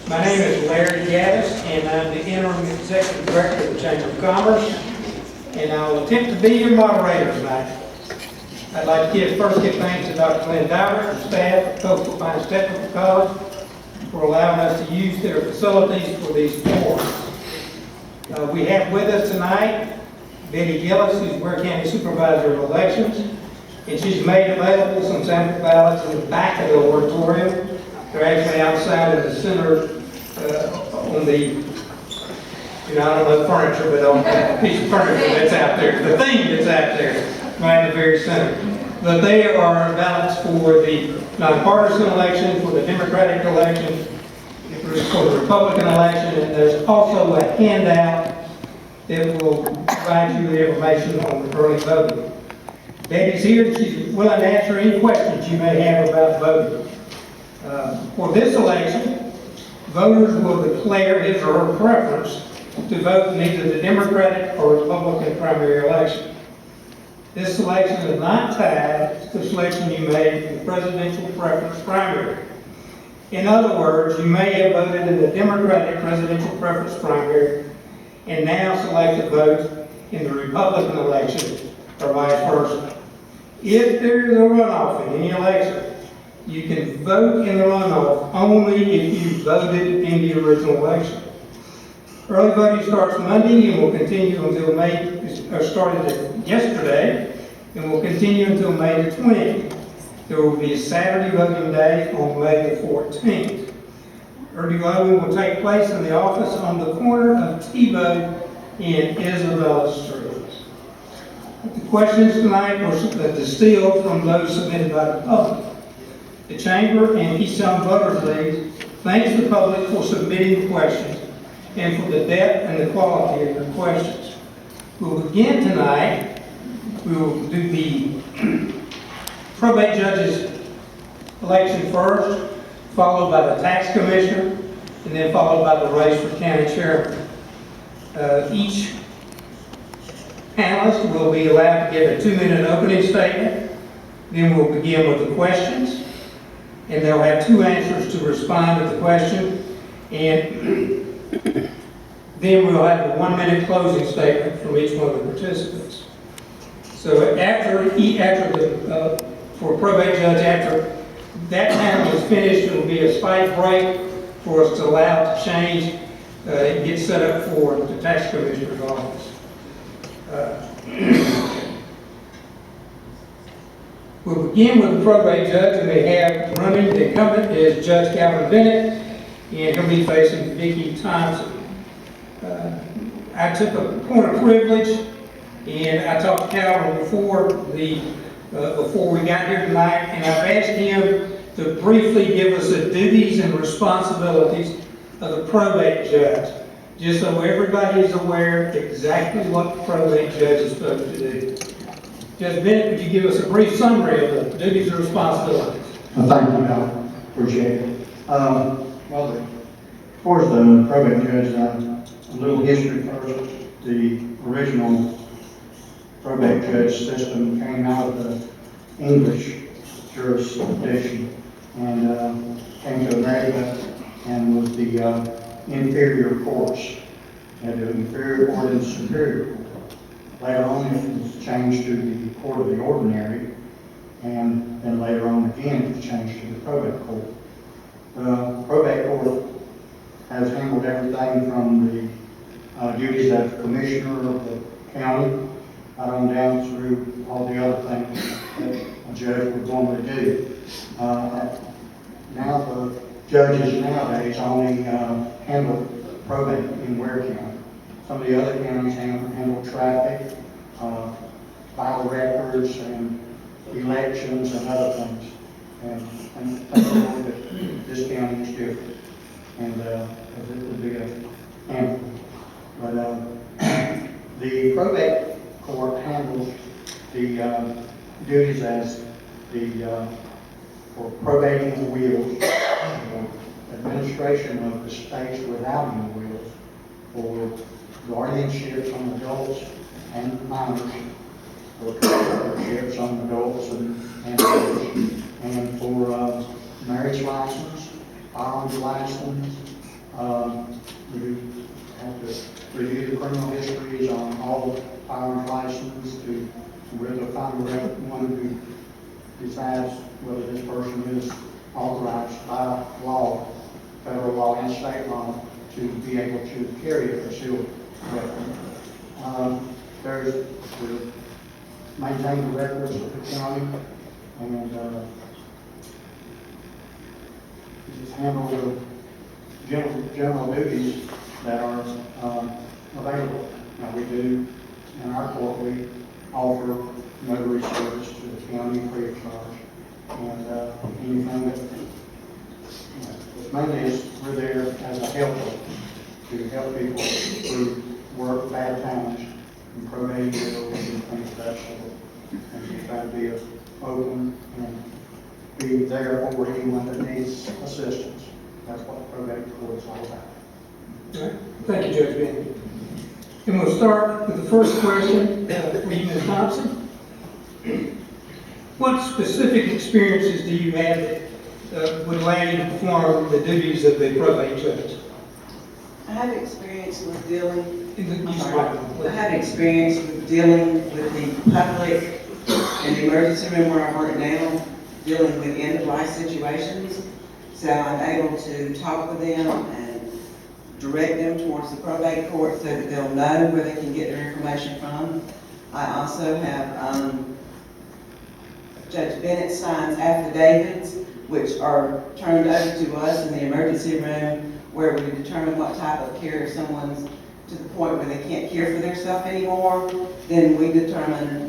My name is Ware, and I'm the interim executive director of the Chamber of Commerce, and I'll attempt to be your moderator tonight. I'd like to first give thanks to Dr. Glenn Dyer and staff at Coastal Pines Technical College for allowing us to use their facilities for these forums. We have with us tonight Betty Gillis, who's Ware County Supervisor of Elections, and she's made available some sample ballots in the back of the auditorium. They're actually outside of the center on the, I don't know furniture, but on a piece of furniture that's out there, the thing that's out there, right in the very center. But they are ballots for the nonpartisan election, for the Democratic election, for the Republican election, and there's also a handout that will provide you the information on the early voting. Betty's here, and she's willing to answer any questions you may have about voting. For this election, voters will declare his or her preference to vote in either the Democratic or Republican primary election. This selection is not tied to the selection you made in the presidential preference primary. In other words, you may have voted in the Democratic presidential preference primary and now select a vote in the Republican election or vice versa. If there is a runoff in any election, you can vote in the runoff only if you voted in the original election. Early voting starts Monday and will continue until started yesterday and will continue until May the 20th. There will be a Saturday voting day on May the 14th. Early voting will take place in the office on the corner of Tebow and Isabella Street. The questions tonight were distilled from those submitted by the public. The Chamber and Keystone Voters League thanks the public for submitting the questions and for the depth and the quality of the questions. We'll begin tonight. We will do the probate judge's election first, followed by the tax commissioner, and then followed by the race for county chairman. Each panelist will be allowed to give a 2-minute opening statement. Then we'll begin with the questions, and they'll have 2 answers to respond to the question, and then we'll have a 1-minute closing statement from each one of the participants. So for a probate judge, after that panel is finished, there will be a slight break for us to allow it to change and get set up for the tax commissioner's office. We'll begin with the probate judge, and we have running the incumbent is Judge Calvin Bennett, and he'll be facing Vicki Thompson. I took a point of privilege, and I talked to Calvin before we got here tonight, and I've asked him to briefly give us the duties and responsibilities of the probate judge, just so everybody is aware exactly what the probate judge is supposed to do. Judge Bennett, would you give us a brief summary of the duties and responsibilities? Well, thank you, Al. Appreciate it. As far as the probate judge, a little history first. The original probate judge system came out of the English jurisdiction and came to America and was the inferior courts. Had the inferior court and superior court. Later on it was changed to the court of the ordinary, and then later on again it was changed to the probate court. The probate court has handled everything from the duties of commissioner of the county on down through all the other things that a judge would normally do. Now the judges nowadays only handle probate in Ware County. Some of the other counties handle traffic, file records, and elections and other things. And that's the way that this county is different. And it would be a handful. But the probate court handles the duties as for probating the wills, administration of estates without any wills, for guardianships on adults and minors, for guardianships on adults and minors, and for marriage license, firearms license, We have to review the criminal histories on all firearms license to really find one who decides whether this person is authorized by law, federal law and state law, to be able to carry a concealed weapon. There's to maintain the records of the county and just handle the general duties that are available. Now we do, in our court, we offer notary service to the county free of charge. And anything that, mainly is we're there as a helper to help people through work, bad times, and probating bills and things of that sort. And we try to be open and be there for anyone that needs assistance. That's what the probate court is all about. All right. Thank you, Judge Benton. And we'll start with the first question for you, Ms. Thompson. What specific experiences do you have that would allow you to perform the duties of the probate judge? I have experience with dealing. I I have experience with dealing with the public in the emergency room where I work now, dealing with end-of-life situations. So I'm able to talk with them and direct them towards the probate court so that they'll know where they can get their information from. I also have Judge Bennett signs affidavits, which are turned over to us in the emergency room, where we determine what type of care if someone's to the point where they can't care for themselves anymore. Then we determine,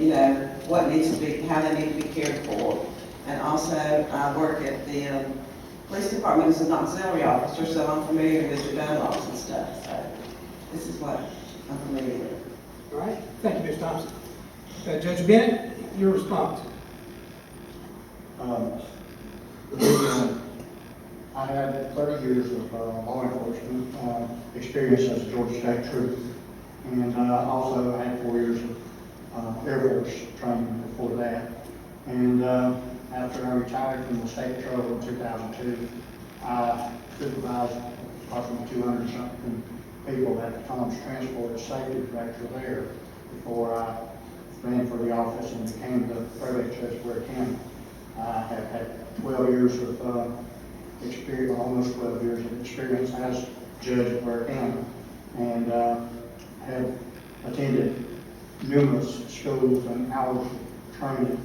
what needs to be, how they need to be cared for. And also, I work at the police department as an auxiliary officer, so I'm familiar with the gun laws and stuff. So this is what I'm familiar with. All right. Thank you, Ms. Thompson. Judge Bennett, your response. I had 30 years of law enforcement experience as a Georgia State Trooper, and also had 4 years of Air Force training before that. And after I retired from the State Patrol in 2002, I supervised approximately 200 something people at the Thomas Transport as safety director there before I ran for the office and became the probate judge for Ware County. I have had 12 years of experience, almost 12 years of experience as judge at Ware County, and have attended numerous schools and hours of training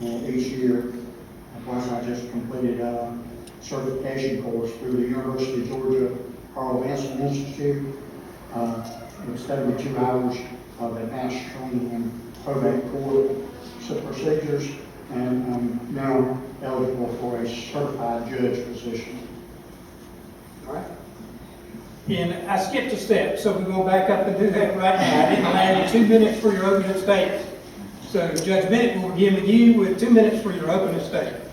each year. Plus, I just completed a certification course through the University of Georgia Carl Vinson Institute. It was 72 hours of advanced training in probate court procedures, and I'm now eligible for a certified judge position. All right. And I skipped a step, so we're going to back up and do that right now. I didn't allow you 2 minutes for your opening statement. So Judge Bennett will begin with you with 2 minutes for your opening statement.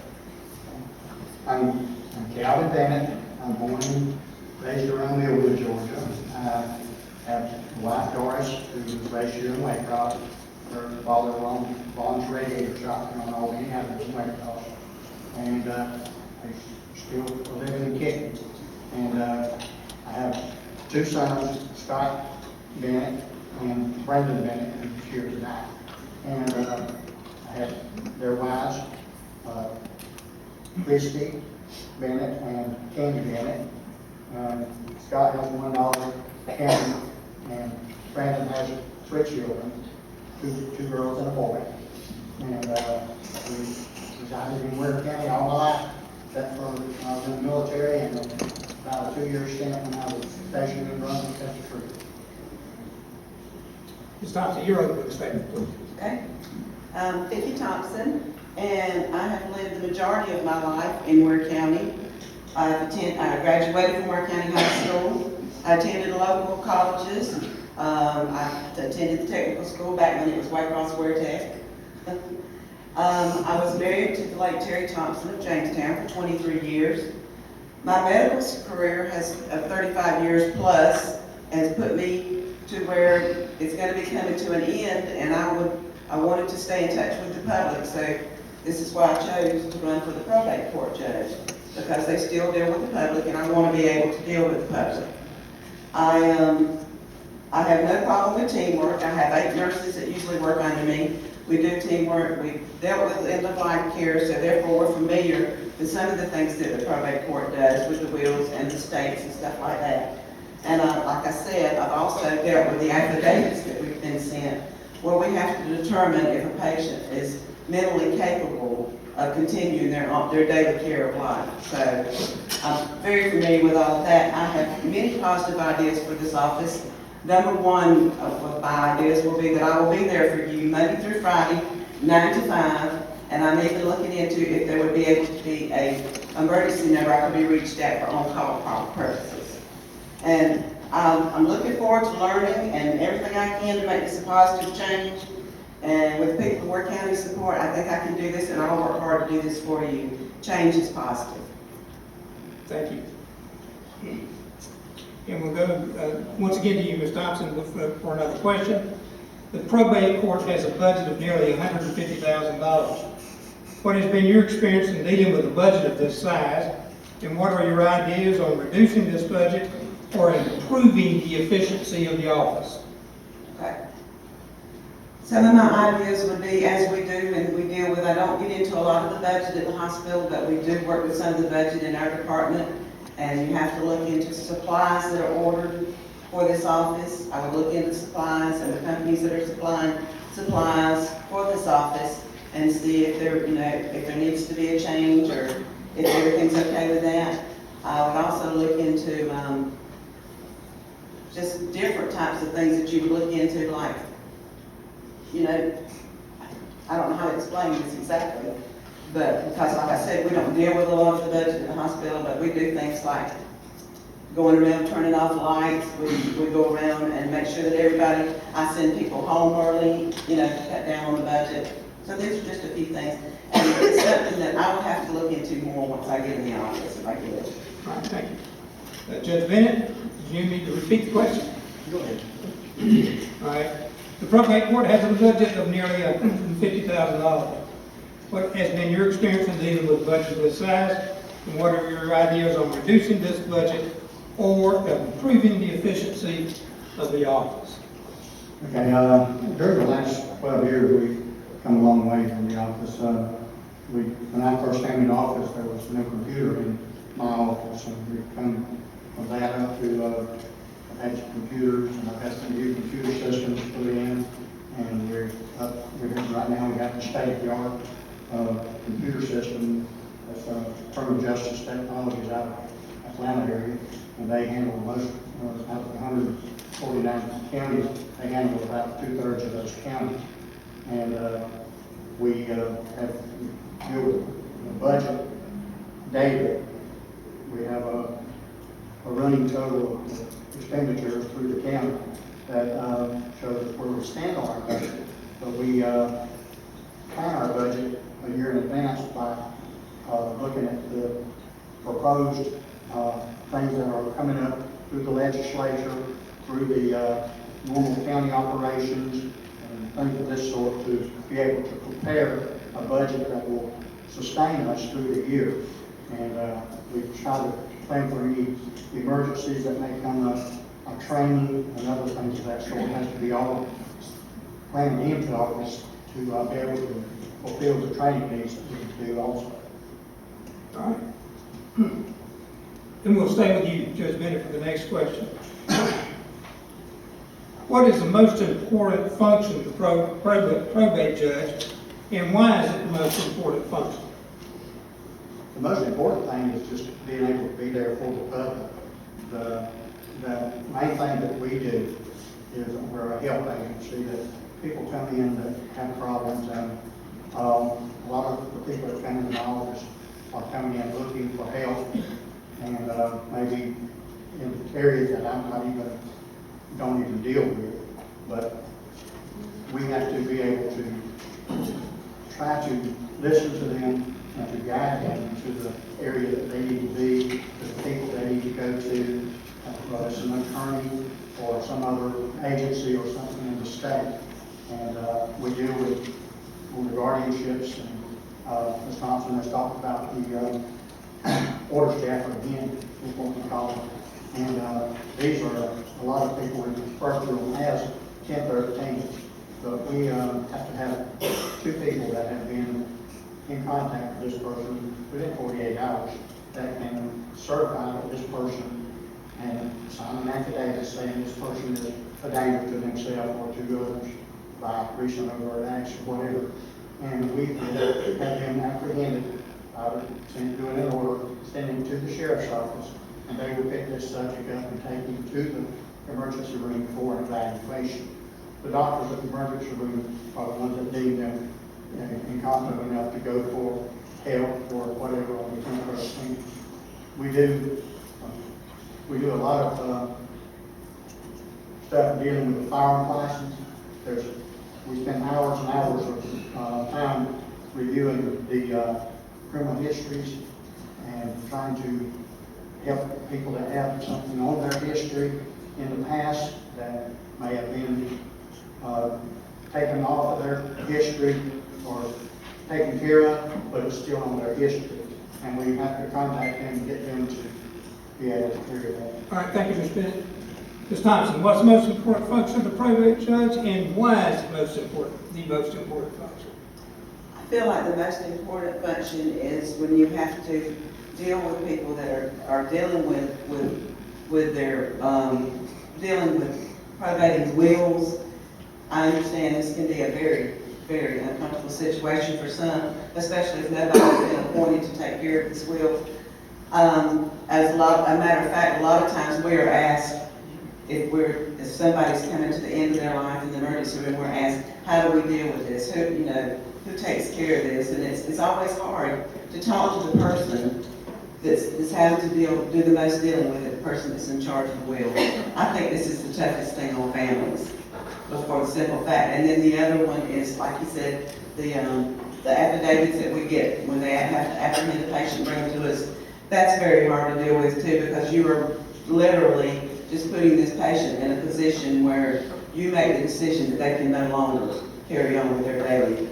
I'm Calvin Bennett. I'm born and raised around Millwood, Georgia. I have a wife, Doris, who was raised here in Waycross. Her father owned Vaughn's Radiator Shop on Albany Avenue in Waycross. And they still living in Kenton. And I have 2 sons, Scott Bennett and Brandon Bennett, who's here tonight. And I have their wives, Christy Bennett and Candy Bennett. Scott has 1 daughter, Candy, and Brandon has 3 children, two girls and a boy. And we resided in Ware County all my life, except for when I was in the military and about a 2-year stint when I was stationed in Brunswick, Texas. Ms. Thompson, your opening statement, please. Okay. Vicki Thompson, and I have lived the majority of my life in Ware County. I graduated from Ware County High School. I attended local colleges. I attended the technical school back when it was Waycross Ware Tech. I was married to the late Terry Thompson of Jamestown for 23 years. My medical career of 35 years plus has put me to where it's going to be coming to an end, and I wanted to stay in touch with the public, so this is why I chose to run for the probate court judge. because they still deal with the public, and I want to be able to deal with the public. I have no problem with teamwork. I have 8 nurses that usually work under me. We do teamwork. We've dealt with end-of-life care, so therefore we're familiar with some of the things that the probate court does with the wills and the states and stuff like that. And like I said, I've also dealt with the affidavits that we've been sent, where we have to determine if a patient is mentally capable of continuing their daily care of life. So I'm very familiar with all of that. I have many positive ideas for this office. Number one of my ideas will be that I will be there for you Monday through Friday, 9 to 5, and I'm even looking into if there would be able to be a emergency number I could be reached at for on-call purposes. And I'm looking forward to learning and everything I can to make this a positive change. And with people of Ware County support, I think I can do this, and I'll work hard to do this for you. Change is positive. Thank you. And we'll go, once again to you, Ms. Thompson, for another question. The probate court has a budget of nearly $150,000. What has been your experience in dealing with a budget of this size, and what are your ideas on reducing this budget or improving the efficiency of the office? Okay. Some of my ideas would be, as we do and we deal with, I don't get into a lot of the budget at the hospital, but we do work with some of the budget in our department. And you have to look into supplies that are ordered for this office. I would look into supplies and the companies that are supplying supplies for this office and see if there, if there needs to be a change or if everything's okay with that. I would also look into just different types of things that you would look into, like, I don't know how to explain this exactly. But because, like I said, we don't deal with a lot of the budget in the hospital, but we do things like going around, turning off lights. We go around and make sure that everybody, I send people home early, to cut down on the budget. So these are just a few things. And it's something that I will have to look into more once I get in the office, if I get it. All right, thank you. Judge Bennett, you need to repeat the question. Go ahead. All right. The probate court has a budget of nearly $150,000. What has been your experience in dealing with a budget of this size, and what are your ideas on reducing this budget or improving the efficiency of the office? Okay, during the last 12 years, we've come a long way from the office. When I first came in office, there was no computer in my office, and we've come from that up to, I've had some computers, and I've had some new computer systems put in, and right now we have the state-of-the-art computer system that's Department of Justice Technologies out of Atlanta area, and they handle most, out of 149 counties, they handle about 2/3 of those counties. And we have built a budget data. We have a running total of expenditures through the county that shows where we stand on our budget. But we plan our budget a year in advance by looking at the proposed things that are coming up through the legislature, through the normal county operations, and things of this sort, to be able to prepare a budget that will sustain us through the year. And we try to plan for any emergencies that may come up, training and other things of that sort. It has to be all planned into the office to be able to fulfill the training needs that we do also. All right. Then we'll stay with you, Judge Bennett, for the next question. What is the most important function of the probate judge, and why is it the most important function? The most important thing is just being able to be there for the public. The main thing that we do is we're a help agency, that people come in that have problems, and a lot of the people that come in the office are coming in looking for help, and maybe in areas that don't even deal with. But we have to be able to try to listen to them and to guide them to the area that they need to be, to the people they need to go to, whether it's an attorney or some other agency or something in the state. And we deal with the guardianships, and Ms. Thompson has talked about the order staff again, is what we call them. And these are, a lot of people in Spurfield has 1013s, but we have to have 2 people that have been in contact with this person within 48 hours that can certify that this person and sign an affidavit saying this person is a danger to themselves or to others by recent overt acts or whatever. And we have them apprehended, doing an order, sending to the sheriff's office, and they will pick this subject up and take him to the emergency room for an evaluation. The doctors at the emergency room are the ones that deem them incompetent enough to go for help or whatever on the 1013. We do a lot of stuff dealing with the firearm license. We spend hours and hours of time reviewing the criminal histories and trying to help people that have something on their history in the past that may have been taken off of their history or taken care of, but it's still on their history. And we have to contact them and get them to be able to clear that. All right, thank you, Ms. Bennett. Ms. Thompson, what's the most important function of the probate judge, and why is it the most important function? I feel like the most important function is when you have to deal with people that are dealing with their, dealing with probating wills. I understand this can be a very, very uncomfortable situation for some, especially if nobody's been appointed to take care of this will. As a matter of fact, a lot of times we are asked, if somebody's coming to the end of their life in the emergency room, we're asked, how do we deal with this? Who takes care of this? And it's always hard to talk to the person that's having to do the most dealing with it, the person that's in charge of the will. I think this is the toughest thing on families, for the simple fact. And then the other one is, like you said, the affidavits that we get when they have to apprehend the patient, bring them to us. That's very hard to deal with too, because you are literally just putting this patient in a position where you make the decision that they can no longer carry on with their daily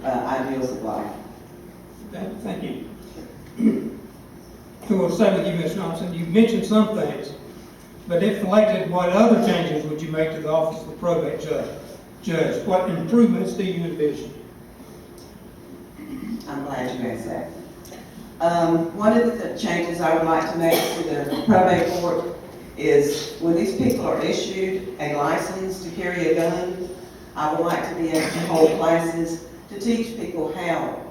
ideals of life. Okay, thank you. So we'll stay with you, Ms. Thompson. You mentioned some things, but if elected, what other changes would you make to the office of the probate judge? What improvements do you envision? I'm glad you asked that. One of the changes I would like to make to the probate court is when these people are issued a license to carry a gun, I would like to be able to hold classes to teach people how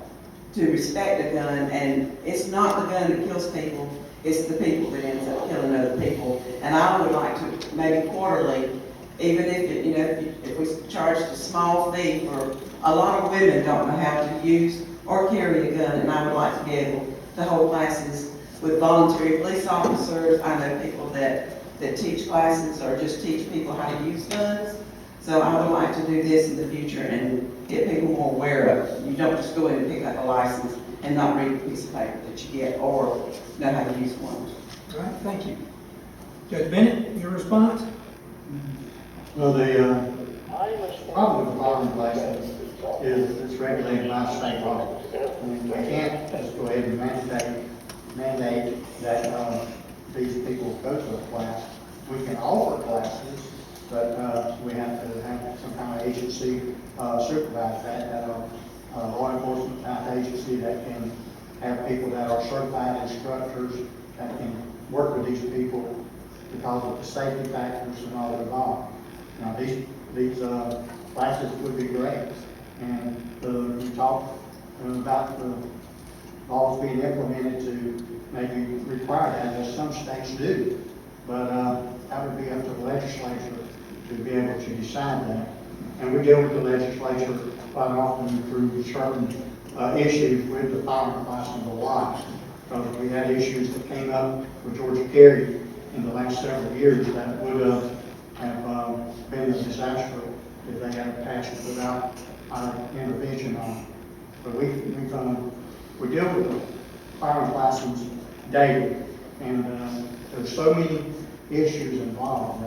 to respect a gun. And it's not the gun that kills people, it's the people that ends up killing other people. And I would like to maybe quarterly, even if we charged a small fee for, a lot of women don't know how to use or carry a gun, and I would like to be able to hold classes with voluntary police officers. I know people that teach classes or just teach people how to use guns. So I would like to do this in the future and get people more aware of it. You don't just go in and pick up a license and not read the piece of paper that you get or know how to use one. All right, thank you. Judge Bennett, your response? Well, the problem with the firearms license is it's regulated by state law. And we can't just go ahead and mandate that these people go to a class. We can offer classes, but we have to have some kind of agency supervise that, law enforcement type agency that can have people that are certified instructors that can work with these people because of the safety factors and all involved. Now, these classes would be great, and we talked about the laws being implemented to maybe require that, as some states do. But that would be up to the legislature to be able to decide that. And we deal with the legislature quite often through certain issues with the firearms license a lot. Because we had issues that came up with Georgia Carey in the last several years that would have been a disaster if they had passed it without our intervention on it. But we deal with the firearms license daily, and there's so many issues involved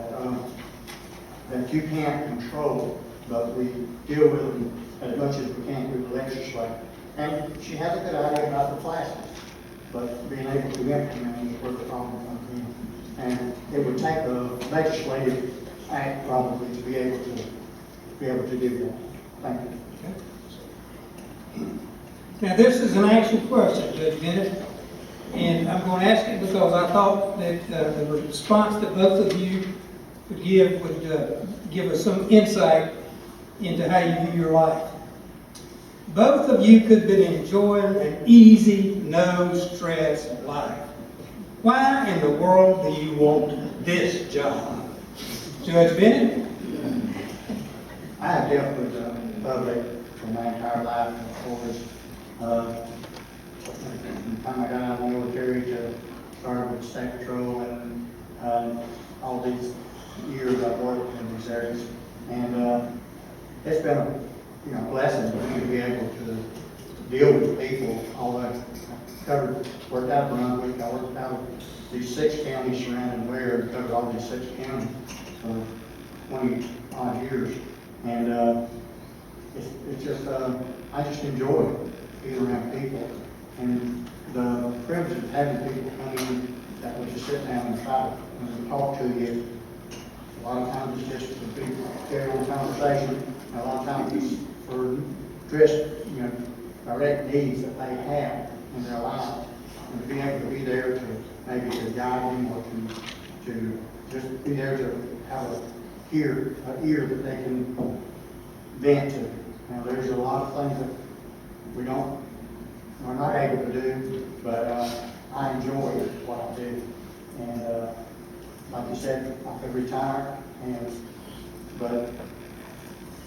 that you can't control, but we deal with them as much as we can with the legislature. And she has a good idea about the classes. but being able to implement is where the problem comes in. And it would take a legislative act probably to be able to do that. Thank you. Now, this is an actual question, Judge Bennett, and I'm going to ask it because I thought that the response that both of you would give us some insight into how you view your life. Both of you could have been enjoying an easy, no stress life. Why in the world do you want this job? Judge Bennett? I have dealt with the public for my entire life, and of course, from the time I got out of the military to start with state patrol and all these years I've worked in these areas, and it's been a blessing for me to be able to deal with people. Although I worked out of Brunswick, I worked out of these 6 counties surrounding Ware, and covered all these 6 counties for 20 odd years, and it's just I just enjoy being around people, and the privilege of having people come in that would just sit down and try to talk to you. A lot of times it's just a big carry on conversation, and a lot of times it's for just direct needs that they have in their lives, and to be able to be there to maybe to guide them or to just be there to have an ear that they can vent to. Now, there's a lot of things that we're not able to do, but I enjoy what I do. And like you said, I could retire, but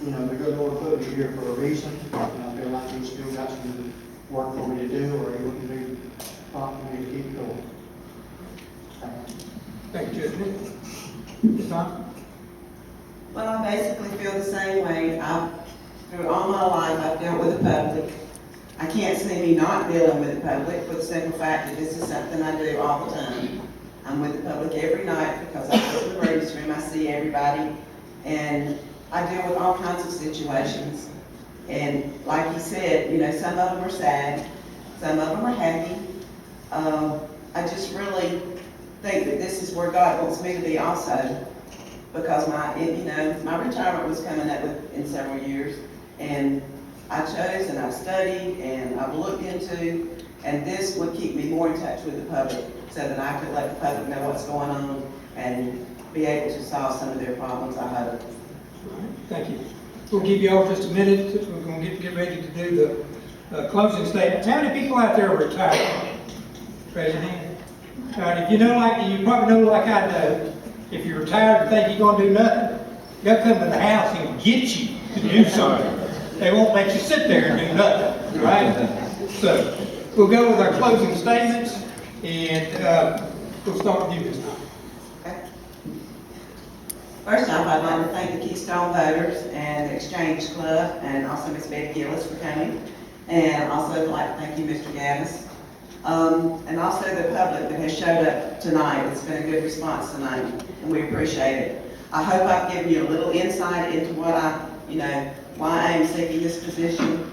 the good Lord put me here for a reason, and I feel like He's still got some work for me to do, or He wouldn't be prompting me to keep going. Thank you, Judge Bennett. Ms. Thompson? Well, I basically feel the same way. Through all my life, I've dealt with the public. I can't see me not dealing with the public for the simple fact that this is something I do all the time. I'm with the public every night because I go to the emergency room, I see everybody, and I deal with all kinds of situations. And like he said, some of them are sad, some of them are happy. I just really think that this is where God wants me to be also, because my retirement was coming up in several years, and I chose and I've studied and I've looked into, and this would keep me more in touch with the public so that I could let the public know what's going on and be able to solve some of their problems, I hope. Thank you. We'll give you all just a minute. We're going to get ready to do the closing statements. How many people out there are retired? Raise your hand. All right, if you probably know like I do, if you're retired and think you're going to do nothing, they'll come to the house and get you to do something. They won't let you sit there and do nothing, right? So we'll go with our closing statements, and we'll start with you this time. Okay. First off, I'd like to thank the Keystone voters and the Exchange Club, and also Ms. Betty Gillis for coming. And also I'd like to thank you, Mr. Gaddis. And also the public that has showed up tonight. It's been a good response tonight, and we appreciate it. I hope I've given you a little insight into what why I am seeking this position,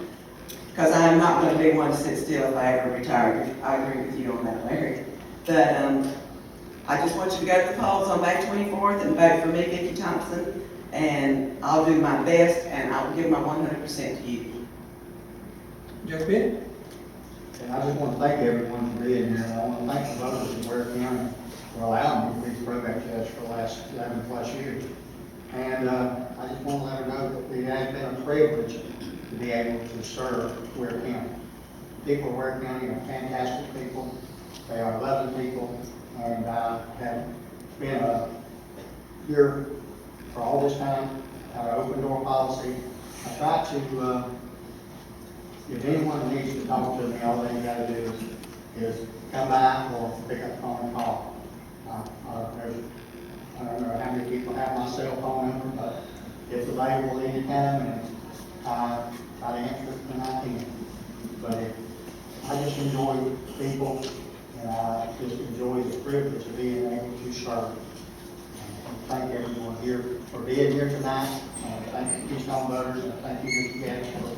because I am not going to be one to sit still if I ever retire. I agree with you on that, Larry. But I just want you to go to the polls on May 24th and vote for me, Vicki Thompson, and I'll do my best, and I'll give my 100% to you. Judge Bennett? And I just want to thank everyone for being here. I want to thank the voters of Ware County for allowing me to be the probate judge for the last 11 plus years. And I just want to let her know that it has been a privilege to be able to serve Ware County. People of Ware County are fantastic people. They are loving people, and I have been here for all this time. I have an open door policy. I try to, if anyone needs to talk to me, all they got to do is come by or pick up the phone and call. I don't know how many people have my cell phone number, but it's available anytime, and I try to answer it when I can. But I just enjoy people, and I just enjoy the privilege of being able to serve. And thank everyone here for being here tonight. And thank the Keystone voters, and thank you, Mr. Gaddis, for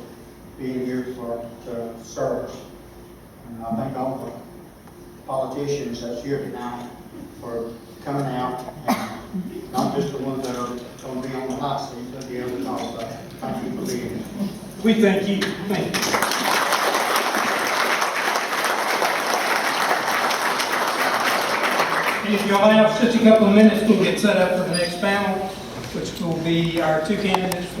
being here to serve us. And I thank all of you. politicians that's here tonight for coming out, and not just the ones that are going to be on the hot seat, but the others also. Thank you for being here. We thank you. Thank you. And if y'all have just a couple of minutes, we'll get set up for the next panel, which will be our two candidates for